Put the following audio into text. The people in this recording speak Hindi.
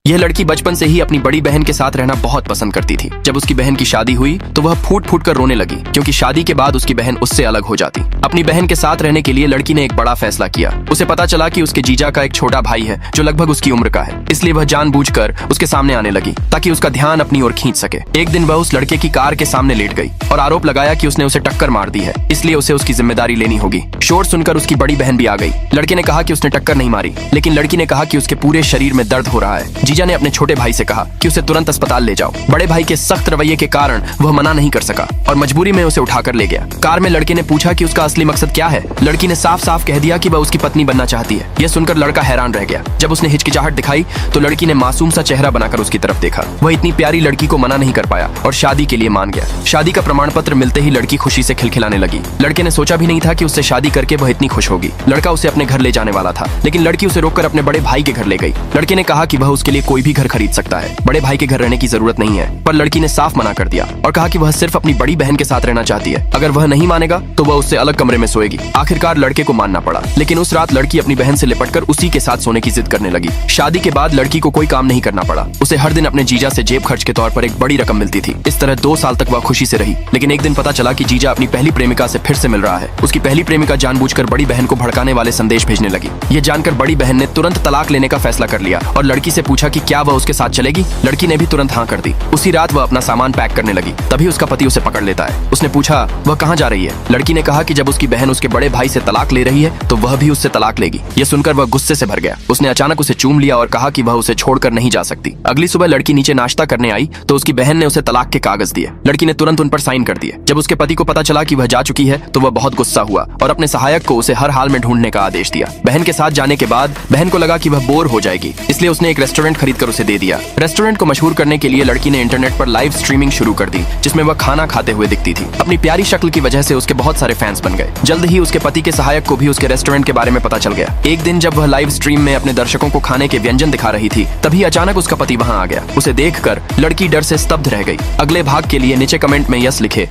यह लड़की बचपन से ही अपनी बड़ी बहन के साथ रहना बहुत पसंद करती थी। जब उसकी बहन की शादी हुई तो वह फूट फूट कर रोने लगी, क्योंकि शादी के बाद उसकी बहन उससे अलग हो जाती। अपनी बहन के साथ रहने के लिए लड़की ने एक बड़ा फैसला किया। उसे पता चला कि उसके जीजा का एक छोटा भाई है जो लगभग उसकी उम्र का है, इसलिए वह जानबूझकर उसके सामने आने लगी ताकि उसका ध्यान अपनी ओर खींच सके। एक दिन वह उस लड़के की कार के सामने लेट गई और आरोप लगाया कि उसने उसे टक्कर मार दी है, इसलिए उसे उसकी जिम्मेदारी लेनी होगी। शोर सुनकर उसकी बड़ी बहन भी आ गई। लड़के ने कहा कि उसने टक्कर नहीं मारी, लेकिन लड़की ने कहा कि उसके पूरे शरीर में दर्द हो रहा है। जीजा ने अपने छोटे भाई से कहा कि उसे तुरंत अस्पताल ले जाओ। बड़े भाई के सख्त रवैये के कारण वह मना नहीं कर सका और मजबूरी में उसे उठाकर ले गया। कार में लड़के ने पूछा कि उसका असली मकसद क्या है। लड़की ने साफ साफ कह दिया कि वह उसकी पत्नी बनना चाहती है। यह सुनकर लड़का हैरान रह गया। जब उसने हिचकिचाहट दिखाई तो लड़की ने मासूम सा चेहरा बनाकर उसकी तरफ देखा। वह इतनी प्यारी लड़की को मना नहीं कर पाया और शादी के लिए मान गया। शादी का प्रमाण पत्र मिलते ही लड़की खुशी से खिलखिलाने लगी। लड़के ने सोचा भी नहीं था कि उससे शादी करके वह इतनी खुश होगी। लड़का उसे अपने घर ले जाने वाला था, लेकिन लड़की उसे रोककर अपने बड़े भाई के घर ले गई। लड़के ने कहा कि वह उसके लिए कोई भी घर खरीद सकता है, बड़े भाई के घर रहने की जरूरत नहीं है। पर लड़की ने साफ मना कर दिया और कहा कि वह सिर्फ अपनी बड़ी बहन के साथ रहना चाहती है। अगर वह नहीं मानेगा तो वह उससे अलग कमरे में सोएगी। आखिरकार लड़के को मानना पड़ा, लेकिन उस रात लड़की अपनी बहन से लिपटकर उसी के साथ सोने की जिद करने लगी। शादी के बाद लड़की को कोई काम नहीं करना पड़ा। उसे हर दिन अपने जीजा से जेब खर्च के तौर पर एक बड़ी रकम मिलती थी। इस तरह 2 साल तक वह खुशी से रही, लेकिन एक दिन पता चला कि जीजा अपनी पहली प्रेमिका से फिर से मिल रहा है। उसकी पहली प्रेमिका जानबूझकर बड़ी बहन को भड़काने वाले संदेश भेजने लगी। ये जानकर बड़ी बहन ने तुरंत तलाक लेने का फैसला कर लिया और लड़की से पूछा कि क्या वह उसके साथ चलेगी। लड़की ने भी तुरंत हाँ कर दी। उसी रात वह अपना सामान पैक करने लगी, तभी उसका पति उसे पकड़ लेता है। उसने पूछा वह कहाँ जा रही है। लड़की ने कहा कि जब उसकी बहन उसके बड़े भाई से तलाक ले रही है तो वह भी उससे तलाक लेगी। यह सुनकर वह गुस्से से भर गया। उसने अचानक उसे चूम लिया और कहा कि वह उसे छोड़कर नहीं जा सकती। अगली सुबह लड़की नीचे नाश्ता करने आई तो उसकी बहन ने उसे तलाक के कागज दिए। लड़की ने तुरंत उन पर साइन कर दिए। जब उसके पति को पता चला कि वह जा चुकी है तो वह बहुत गुस्सा हुआ और अपने सहायक को उसे हर हाल में ढूंढने का आदेश दिया। बहन के साथ जाने के बाद बहन को लगा कि वह बोर हो जाएगी, इसलिए उसने एक रेस्टोरेंट खरीदकर उसे दे दिया। रेस्टोरेंट को मशहूर करने के लिए लड़की ने इंटरनेट पर लाइव स्ट्रीमिंग शुरू कर दी, जिसमें वह खाना खाते हुए दिखती थी। अपनी प्यारी शक्ल की वजह से उसके बहुत सारे फैंस बन गए। जल्द ही उसके पति के सहायक को भी उसके रेस्टोरेंट के बारे में पता चल गया। एक दिन जब वह लाइव स्ट्रीम में अपने दर्शकों को खाने के व्यंजन दिखा रही थी, तभी अचानक उसका पति वहां आ गया। उसे देखकर लड़की डर से स्तब्ध रह गई। अगले भाग के लिए नीचे कमेंट में यस लिखे।